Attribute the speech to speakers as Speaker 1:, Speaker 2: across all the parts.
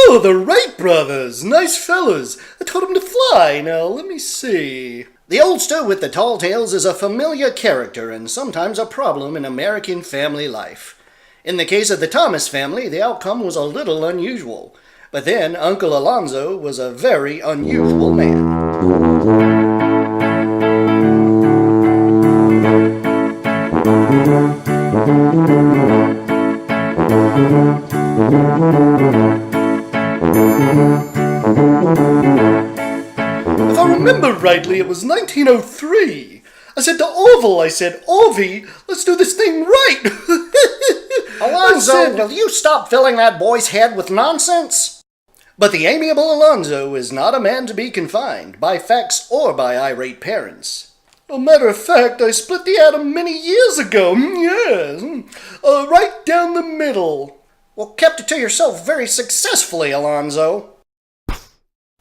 Speaker 1: Oh, the Wright brothers. Nice fellas. I taught them to fly. Now, let me see. The oldster with the tall tales is a familiar character and sometimes a problem in American family life. In the case of the Thomas family, the outcome was a little unusual. But then Uncle Alonzo was a very unusual man. If I remember rightly, it was 1903. I said to Orville, Orvie, let's do this thing right.
Speaker 2: Alonzo, will you stop filling that boy's head with nonsense?
Speaker 1: But the amiable Alonzo is not a man to be confined by facts or by irate parents. A matter of fact, I split the atom many years ago. Yes, right down the middle.
Speaker 2: Well, kept it to yourself very successfully, Alonzo.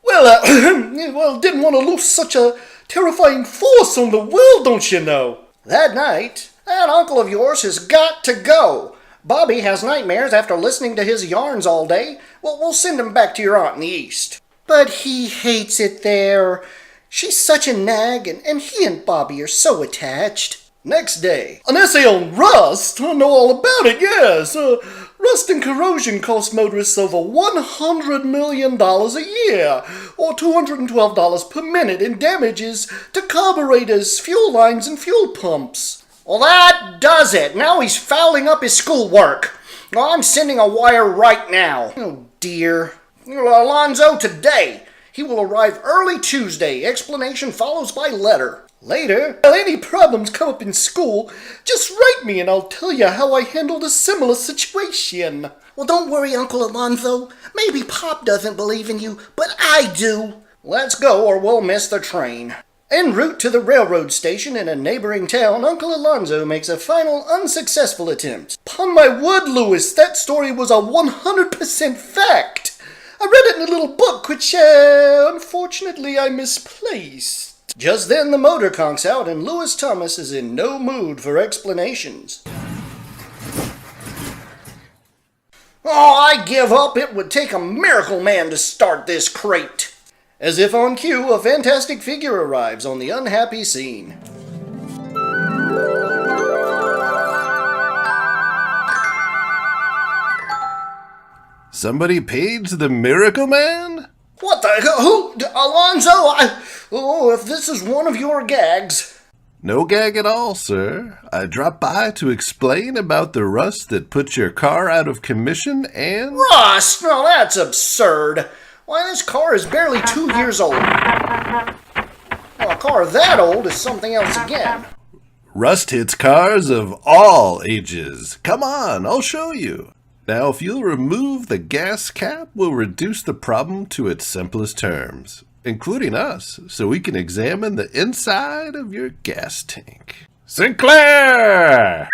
Speaker 1: Well, didn't want to lose such a terrifying force on the world, don't you know?
Speaker 2: That night, that uncle of yours has got to go. Bobby has nightmares after listening to his yarns all day. Well, we'll send him back to your aunt in the East.
Speaker 3: But he hates it there. She's such a nag, and he and Bobby are so attached.
Speaker 1: Next day, an essay on rust. I know all about it, yes. Rust and corrosion cost motorists over $100 million a year, or $212 per minute in damages to carburetors, fuel lines, and fuel pumps.
Speaker 2: Well, that does it. Now he's fouling up his schoolwork. Well, I'm sending a wire right now.
Speaker 3: Oh, dear.
Speaker 2: Alonzo, today. He will arrive early Tuesday. Explanation follows by letter.
Speaker 1: Later, if any problems come up in school, just write me and I'll tell you how I handled a similar situation.
Speaker 3: Well, don't worry, Uncle Alonzo. Maybe Pop doesn't believe in you, but I do.
Speaker 2: Let's go or we'll miss the train.
Speaker 1: En route to the railroad station in a neighboring town, Uncle Alonzo makes a final unsuccessful attempt. Upon my word, Louis, that story was a 100% fact. I read it in a little book, which, unfortunately, I misplaced. Just then the motor conks out and Louis Thomas is in no mood for explanations.
Speaker 2: Oh, I give up. It would take a miracle man to start this crate.
Speaker 1: As if on cue, a fantastic figure arrives on the unhappy scene.
Speaker 4: Somebody paged the Miracle Man?
Speaker 2: What the? Who? Alonzo? If this is one of your gags.
Speaker 4: No gag at all, sir. I dropped by to explain about the rust that puts your car out of commission and...
Speaker 2: Rust? No, that's absurd. Why, this car is barely 2 years old. Well, a car that old is something else again.
Speaker 4: Rust hits cars of all ages. Come on, I'll show you. Now, if you'll remove the gas cap, we'll reduce the problem to its simplest terms, including us, so we can examine the inside of your gas tank. Sinclair!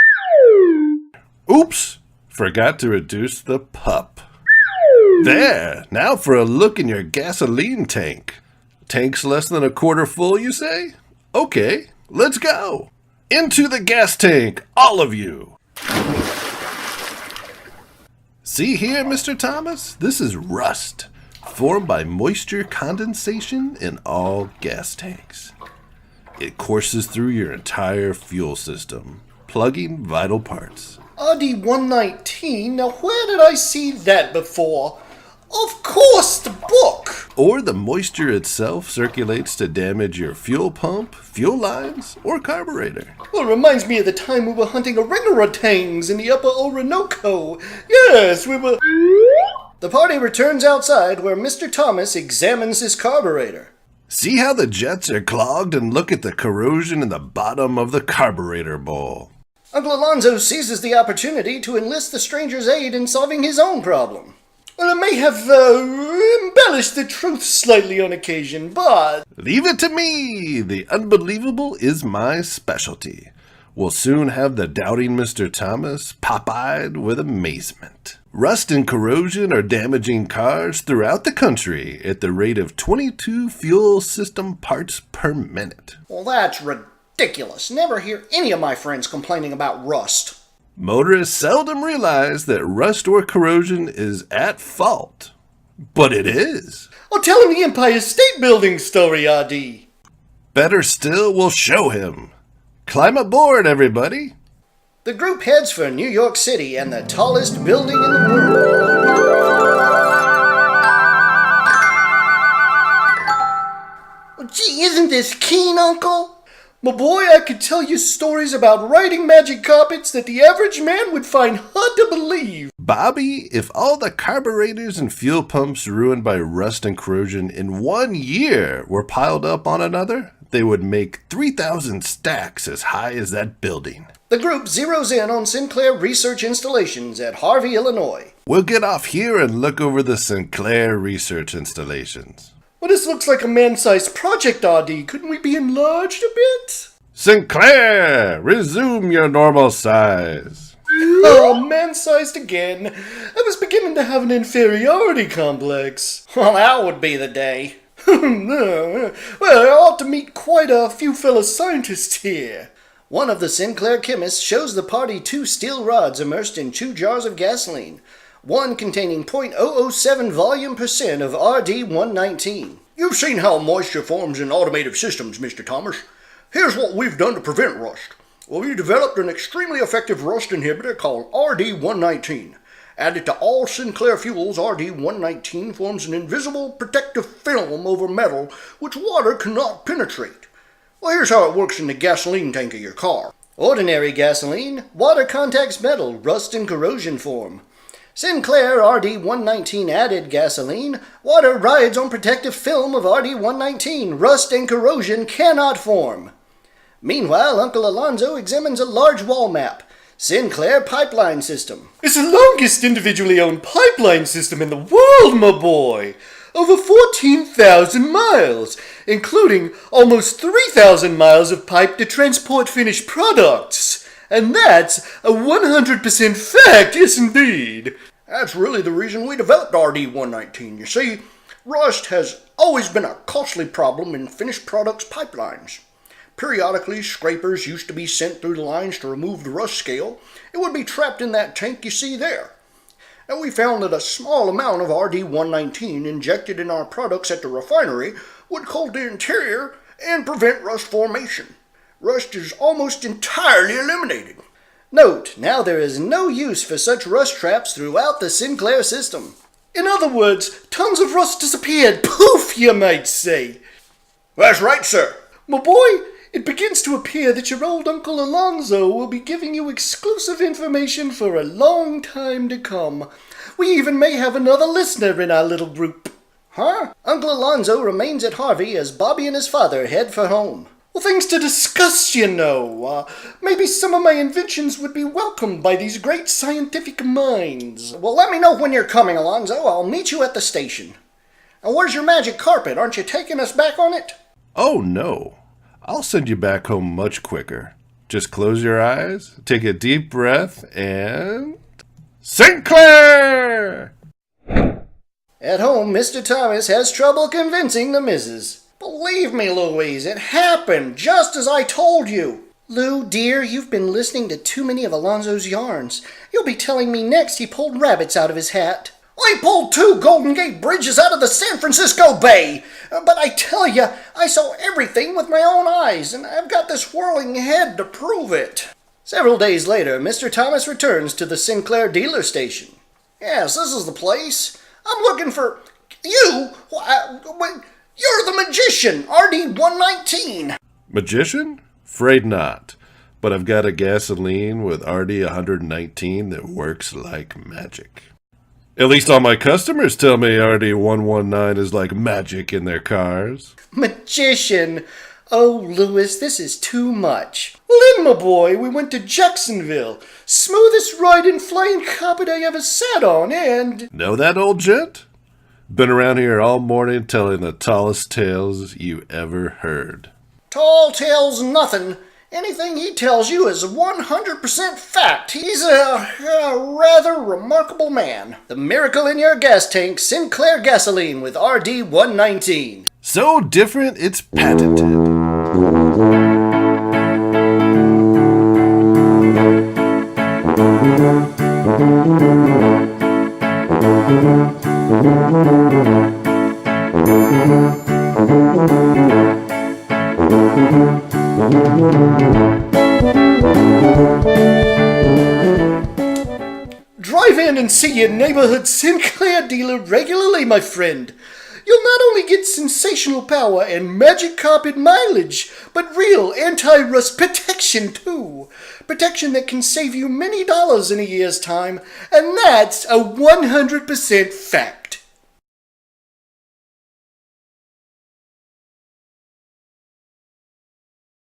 Speaker 4: Oops! Forgot to reduce the pup. There! Now for a look in your gasoline tank. Tank's less than a quarter full, you say? Okay, let's go! Into the gas tank, all of you! See here, Mr. Thomas? This is rust, formed by moisture condensation in all gas tanks. It courses through your entire fuel system, plugging vital parts.
Speaker 1: RD-119? Now where did I see that before? Of course, the book!
Speaker 4: Or the moisture itself circulates to damage your fuel pump, fuel lines, or carburetor.
Speaker 1: Well, it reminds me of the time we were hunting orangutans in the upper Orinoco. Yes, we were... The party returns outside where Mr. Thomas examines his carburetor.
Speaker 4: See how the jets are clogged, and look at the corrosion in the bottom of the carburetor bowl.
Speaker 1: Uncle Alonzo seizes the opportunity to enlist the stranger's aid in solving his own problem. Well, it may have embellished the truth slightly on occasion, but...
Speaker 4: Leave it to me! The unbelievable is my specialty. We'll soon have the doubting Mr. Thomas pop-eyed with amazement. Rust and corrosion are damaging cars throughout the country at the rate of 22 fuel system parts per minute.
Speaker 2: Well, that's ridiculous. Never hear any of my friends complaining about rust.
Speaker 4: Motorists seldom realize that rust or corrosion is at fault. But it is.
Speaker 1: Oh, tell him the Empire State Building story, RD.
Speaker 4: Better still, we'll show him. Climb aboard, everybody.
Speaker 1: The group heads for New York City and the tallest building in the world.
Speaker 3: Well, gee, isn't this keen, Uncle?
Speaker 1: My boy, I could tell you stories about riding magic carpets that the average man would find hard to believe.
Speaker 4: Bobby, if all the carburetors and fuel pumps ruined by rust and corrosion in 1 year were piled up on another, they would make 3,000 stacks as high as that building.
Speaker 1: The group zeroes in on Sinclair Research Installations at Harvey, Illinois.
Speaker 4: We'll get off here and look over the Sinclair Research Installations.
Speaker 1: Well, this looks like a man-sized project, RD. Couldn't we be enlarged a bit?
Speaker 4: Sinclair, resume your normal size.
Speaker 1: Oh, man-sized again. I was beginning to have an inferiority complex. Well, that would be the day. Well, I ought to meet quite a few fellow scientists here. One of the Sinclair chemists shows the party 2 steel rods immersed in 2 jars of gasoline, one containing 0.007 volume percent of RD-119. You've seen how moisture forms in automated systems, Mr. Thomas. Here's what we've done to prevent rust. Well, we developed an extremely effective rust inhibitor called RD-119. Added to all Sinclair fuels, RD-119 forms an invisible protective film over metal which water cannot penetrate. Well, here's how it works in the gasoline tank of your car. Ordinary gasoline, water contacts metal, rust and corrosion form. Sinclair RD-119 added gasoline, water rides on protective film of RD-119, rust and corrosion cannot form. Meanwhile, Uncle Alonzo examines a large wall map. Sinclair pipeline system. It's the longest individually owned pipeline system in the world, my boy. Over 14,000 miles, including almost 3,000 miles of pipe to transport finished products. And that's a 100% fact, yes indeed. That's really the reason we developed RD-119. You see, rust has always been a costly problem in finished products pipelines. Periodically, scrapers used to be sent through the lines to remove the rust scale. It would be trapped in that tank you see there. And we found that a small amount of RD-119 injected in our products at the refinery would coat the interior and prevent rust formation. Rust is almost entirely eliminated. Note, now there is no use for such rust traps throughout the Sinclair system. In other words, tons of rust disappeared. Poof, you might say. That's right, sir. My boy, it begins to appear that your old Uncle Alonzo will be giving you exclusive information for a long time to come. We even may have another listener in our little group. Huh? Uncle Alonzo remains at Harvey as Bobby and his father head for home. Well, things to discuss, you know. Maybe some of my inventions would be welcomed by these great scientific minds. Well, let me know when you're coming, Alonzo. I'll meet you at the station. And where's your magic carpet? Aren't you taking us back on it?
Speaker 4: Oh, no. I'll send you back home much quicker. Just close your eyes, take a deep breath, and... Sinclair!
Speaker 1: At home, Mr. Thomas has trouble convincing the missus. Believe me, Louise, it happened just as I told you.
Speaker 3: Lou, dear, you've been listening to too many of Alonzo's yarns. You'll be telling me next he pulled rabbits out of his hat.
Speaker 1: I pulled 2 Golden Gate Bridges out of the San Francisco Bay. But I tell you, I saw everything with my own eyes, and I've got this whirling head to prove it. Several days later, Mr. Thomas returns to the Sinclair dealer station. Yes, this is the place. I'm looking for... You? You're the magician, RD-119.
Speaker 4: Magician? Afraid not. But I've got a gasoline with RD-119 that works like magic. At least all my customers tell me RD-119 is like magic in their cars.
Speaker 1: Magician? Oh, Louis, this is too much. Well, then, my boy, we went to Jacksonville. Smoothest ride in flying carpet I ever sat on, and...
Speaker 4: Know that old gent? Been around here all morning telling the tallest tales you ever heard.
Speaker 1: Tall tales nothing. Anything he tells you is 100% fact. He's a rather remarkable man. The miracle in your gas tank, Sinclair gasoline with RD-119.
Speaker 4: So different, it's patented.
Speaker 1: Drive in and see your neighborhood Sinclair dealer regularly, my friend. You'll not only get sensational power and magic carpet mileage, but real anti-rust protection too. Protection that can save you many dollars in a year's time, and that's a 100% fact.